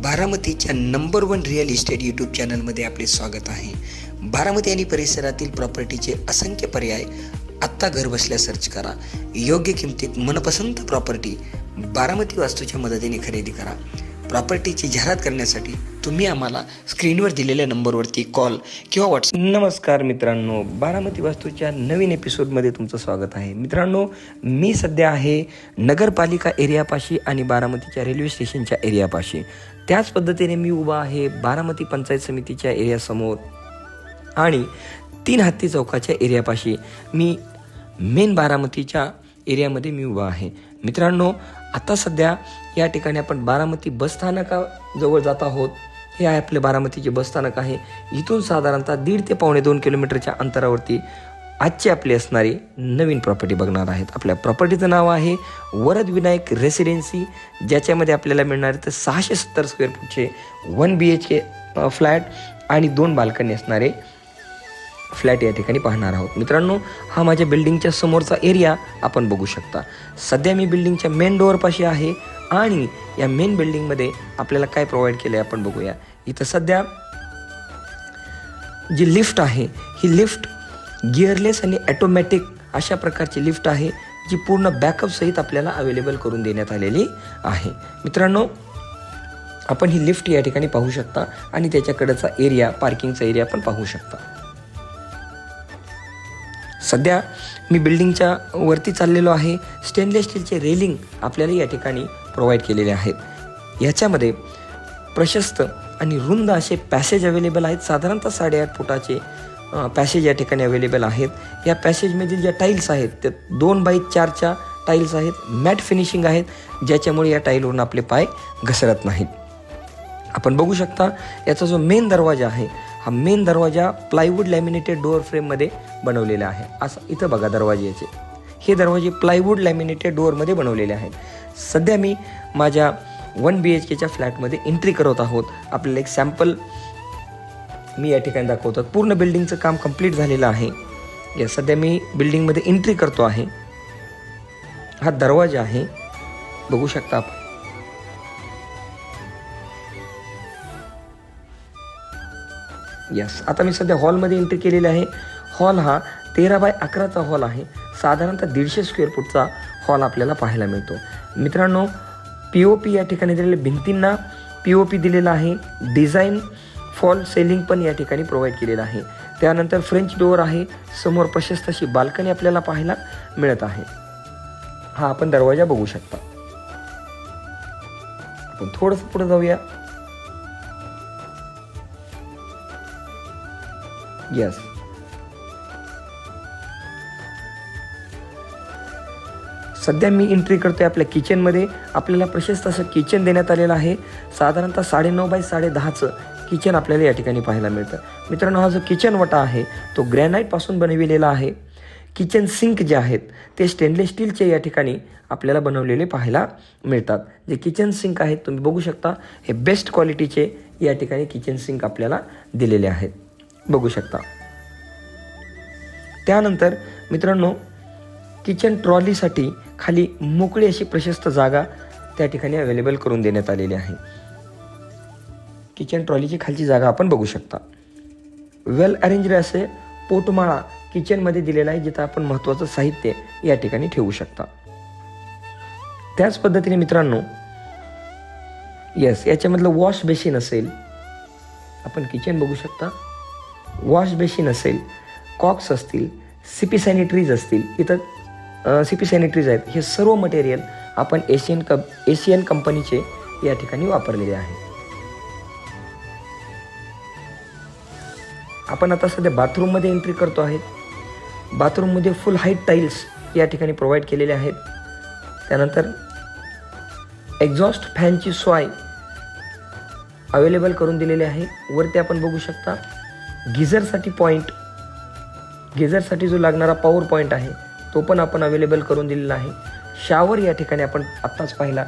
बारामतीच्या number 1 real estate YouTube चॅनलमध्ये आपले स्वागत आहे. बारामती आणि परिसरातील प्रॉपर्टीचे असंख्य पर्याय आत्ता घर बसल्या सर्च करा. योग्य किमतीत मनपसंत प्रॉपर्टी बारामती वास्तूच्या मदतीने खरेदी करा. प्रॉपर्टीची जाहिरात करण्यासाठी तुम्ही आम्हाला स्क्रीनवर दिलेल्या नंबरवरती कॉल किंवा व्हॉट्सअप. नमस्कार मित्रांनो, बारामती वास्तूच्या नवीन एपिसोडमध्ये तुमचं स्वागत आहे. मित्रांनो, मी सध्या आहे नगरपालिका एरियापाशी आणि बारामतीच्या रेल्वे स्टेशनच्या एरियापाशी. त्याच पद्धतीने मी उभा आहे बारामती पंचायत समितीच्या एरियासमोर आणि 3 हत्ती चौकाच्या एरियापाशी. मी मेन बारामतीच्या एरियामध्ये मी उभा आहे. मित्रांनो, आता सध्या या ठिकाणी आपण बारामती बसस्थानकाजवळ जात आहोत. हे आहे आपले बारामतीचे बसस्थानक आहे. इथून साधारणतः 1.5 ते 2.25 किलोमीटरच्या अंतरावरती आजची आपली असणारी नवीन प्रॉपर्टी बघणार आहेत. आपल्या प्रॉपर्टीचं नाव आहे वरद विनायक रेसिडेन्सी, ज्याच्यामध्ये आपल्याला मिळणार तर 670 स्क्वेअर फूटचे 1 BHK फ्लॅट आणि 2 बाल्कनी असणारे फ्लॅट या ठिकाणी पाहणार आहोत. मित्रांनो, हा माझ्या बिल्डिंगच्या समोरचा एरिया आपण बघू शकता. सध्या मी बिल्डिंगच्या मेन डोअरपाशी आहे आणि या मेन बिल्डिंगमध्ये आपल्याला काय प्रोव्हाइड केलं आहे आपण बघूया. इथं सध्या जी लिफ्ट आहे ही लिफ्ट गिअरलेस आणि ॲटोमॅटिक अशा प्रकारची लिफ्ट आहे, जी पूर्ण बॅकअप सहित आपल्याला अवेलेबल करून देण्यात आलेली आहे. मित्रांनो, आपण ही लिफ्ट या ठिकाणी पाहू शकता आणि त्याच्याकडचा एरिया, पार्किंगचा एरिया पण पाहू शकता. सध्या मी बिल्डिंगच्या वरती चाललेलो आहे. स्टेनलेस स्टीलचे रेलिंग आपल्याला या ठिकाणी प्रोव्हाइड केलेले आहेत. याच्यामध्ये प्रशस्त आणि रुंद असे पॅसेज अवेलेबल आहेत. साधारणतः 8.5 फुटाचे पॅसेज या ठिकाणी अवेलेबल आहेत. या पॅसेजमधील ज्या टाईल्स आहेत त्या 2x4च्या टाईल्स आहेत. मॅट फिनिशिंग आहेत, ज्याच्यामुळे या टाईलवरून आपले पाय घसरत नाहीत. आपण बघू शकता याचा जो मेन दरवाजा आहे, हा मेन दरवाजा प्लायवूड लॅमिनेटेड डोअर फ्रेममध्ये बनवलेला आहे. असं इथं बघा दरवाजे याचे, हे दरवाजे प्लायवूड लॅमिनेटेड डोअरमध्ये बनवलेले आहेत. सध्या मी माझ्या 1 BHKच्या फ्लॅटमध्ये एंट्री करत आहोत. आपल्याला एक सॅम्पल मी या ठिकाणी दाखवतात. पूर्ण बिल्डिंगचं काम कंप्लीट झालेलं आहे. या सध्या मी बिल्डिंगमध्ये एंट्री करतो आहे. हा दरवाजा आहे, बघू शकता आपण. यस, आता मी सध्या हॉलमध्ये एंट्री केलेली आहे. हॉल हा 13x11चा हॉल आहे. साधारणतः 150 स्क्वेअर फूटचा हॉल आपल्याला पाहायला मिळतो. मित्रांनो, POP या ठिकाणी दिलेल्या भिंतींना POP दिलेला आहे. डिझाईन फॉल सेलिंग पण या ठिकाणी प्रोव्हाइड केलेलं आहे. त्यानंतर फ्रेंच डोअर आहे. समोर प्रशस्त अशी बाल्कनी आपल्याला पाहायला मिळत आहे. हा आपण दरवाजा बघू शकता. आपण थोडंसं पुढे जाऊया. यस, सध्या मी एंट्री करतोय आपल्या किचनमध्ये. आपल्याला प्रशस्त असं किचन देण्यात आलेलं आहे. साधारणतः 9.5x10चं किचन आपल्याला या ठिकाणी पाहायला मिळतं. मित्रांनो, हा जो किचन वटा आहे तो ग्रॅनाईटपासून बनविलेला आहे. किचन सिंक जे आहेत ते स्टेनलेस स्टीलचे या ठिकाणी आपल्याला बनवलेले पाहायला मिळतात. जे किचन सिंक आहेत तुम्ही बघू शकता, हे बेस्ट क्वालिटीचे या ठिकाणी किचन सिंक आपल्याला दिलेले आहेत, बघू शकता. त्यानंतर मित्रांनो, किचन ट्रॉलीसाठी खाली मोकळी अशी प्रशस्त जागा त्या ठिकाणी अवेलेबल करून देण्यात आलेली आहे. किचन ट्रॉलीची खालची जागा आपण बघू शकता. वेल अरेंज्ड असे पोटमाळा किचनमध्ये दिलेला आहे, जिथं आपण महत्त्वाचं साहित्य या ठिकाणी ठेवू शकता. त्याच पद्धतीने मित्रांनो, यस, याच्यामधलं वॉश बेसिन असेल, आपण किचन बघू शकता. वॉश बेसिन असेल, कॉक्स असतील, CP सॅनिटरीज असतील. इथं CP सॅनिटरीज आहेत. हे सर्व मटेरियल आपण एशियन कंपनीचे या ठिकाणी वापरलेले आहे. आपण आता सध्या बाथरूममध्ये एंट्री करतो आहे. बाथरूममध्ये फुल हाईट टाईल्स या ठिकाणी प्रोव्हाइड केलेले आहेत. त्यानंतर एक्झॉस्ट फॅनची सोय अवेलेबल करून दिलेली आहे. वरती आपण बघू शकता गिझरसाठी जो लागणारा पॉवर पॉईंट आहे तो पण आपण अवेलेबल करून दिलेला आहे. शॉवर या ठिकाणी आपण आत्ताच पाहिला,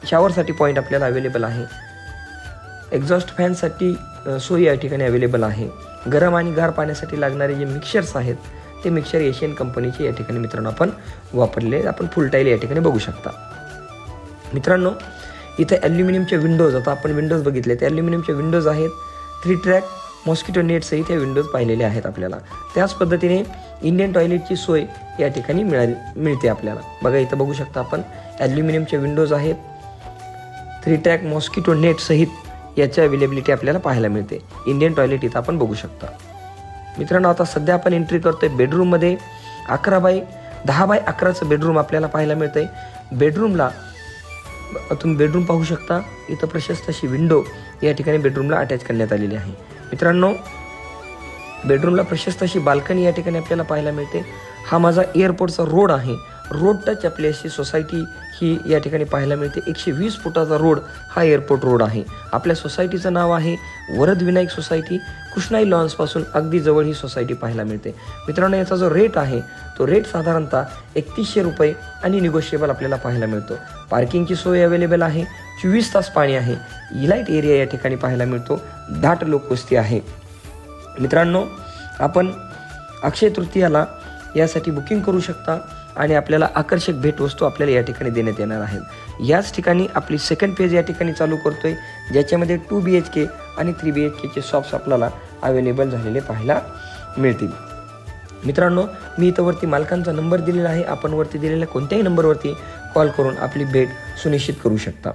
शॉवरसाठी पॉईंट आपल्याला अवेलेबल आहे. एक्झॉस्ट फॅनसाठी सोय या ठिकाणी अवेलेबल आहे. गरम आणि गार पाण्यासाठी लागणारे जे मिक्सर्स आहेत ते मिक्सर एशियन कंपनीचे या ठिकाणी मित्रांनो आपण वापरले. आपण फुल टाईल या ठिकाणी बघू शकता. मित्रांनो, इथे ॲल्युमिनियमच्या विंडोज, आता आपण विंडोज बघितले ते ॲल्युमिनियमच्या विंडोज आहेत. 3 ट्रॅक मॉस्किटो नेटसहित हे विंडोज पाहिलेले आहेत आपल्याला. त्याच पद्धतीने इंडियन टॉयलेटची सोय या ठिकाणी मिळते आपल्याला. बघा इथं बघू शकता आपण ॲल्युमिनियमचे विंडोज आहेत. 3 ट्रॅक मॉस्किटो नेटसहित याची अवेलेबिलिटी आपल्याला पाहायला मिळते. इंडियन टॉयलेट इथं आपण बघू शकता. मित्रांनो, आता सध्या आपण एंट्री करतोय बेडरूममध्ये. 10x11चं बेडरूम आपल्याला पाहायला मिळतंय. बेडरूमला तुम्ही बेडरूम पाहू शकता. इथं प्रशस्त अशी विंडो या ठिकाणी बेडरूमला अटॅच करण्यात आलेली आहे. मित्रांनो, बेडरूमला प्रशस्त अशी बाल्कनी या ठिकाणी आपल्याला पाहायला मिळते. हा माझा एअरपोर्टचा रोड आहे. रोड टच आपली अशी सोसायटी ही या ठिकाणी पाहायला मिळते. 120 फुटाचा रोड हा एअरपोर्ट रोड आहे. आपल्या सोसायटीचं नाव आहे वरद विनायक सोसायटी. कृष्णाई लॉन्सपासून अगदी जवळ ही सोसायटी पाहायला मिळते. मित्रांनो, याचा जो रेट आहे तो रेट साधारणतः 3100 रुपये आणि निगोशिएबल आपल्याला पाहायला मिळतो. पार्किंगची सोय अवेलेबल आहे. 24 तास पाणी आहे. इलाइट एरिया या ठिकाणी पाहायला मिळतो. दाट लोकवस्ती आहे. मित्रांनो, आपण अक्षय तृतीयाला यासाठी बुकिंग करू शकता आणि आपल्याला आकर्षक भेटवस्तू आपल्याला या ठिकाणी देण्यात येणार आहेत. याच ठिकाणी आपली सेकंड फेज या ठिकाणी चालू करतोय, ज्याच्यामध्ये 2 BHK आणि 3 BHKचे शॉप्स आपल्याला अवेलेबल झालेले पाहायला मिळतील. मित्रांनो, मी इथं वरती मालकांचा नंबर दिलेला आहे. आपण वरती दिलेल्या कोणत्याही नंबरवरती कॉल करून आपली भेट सुनिश्चित करू शकता.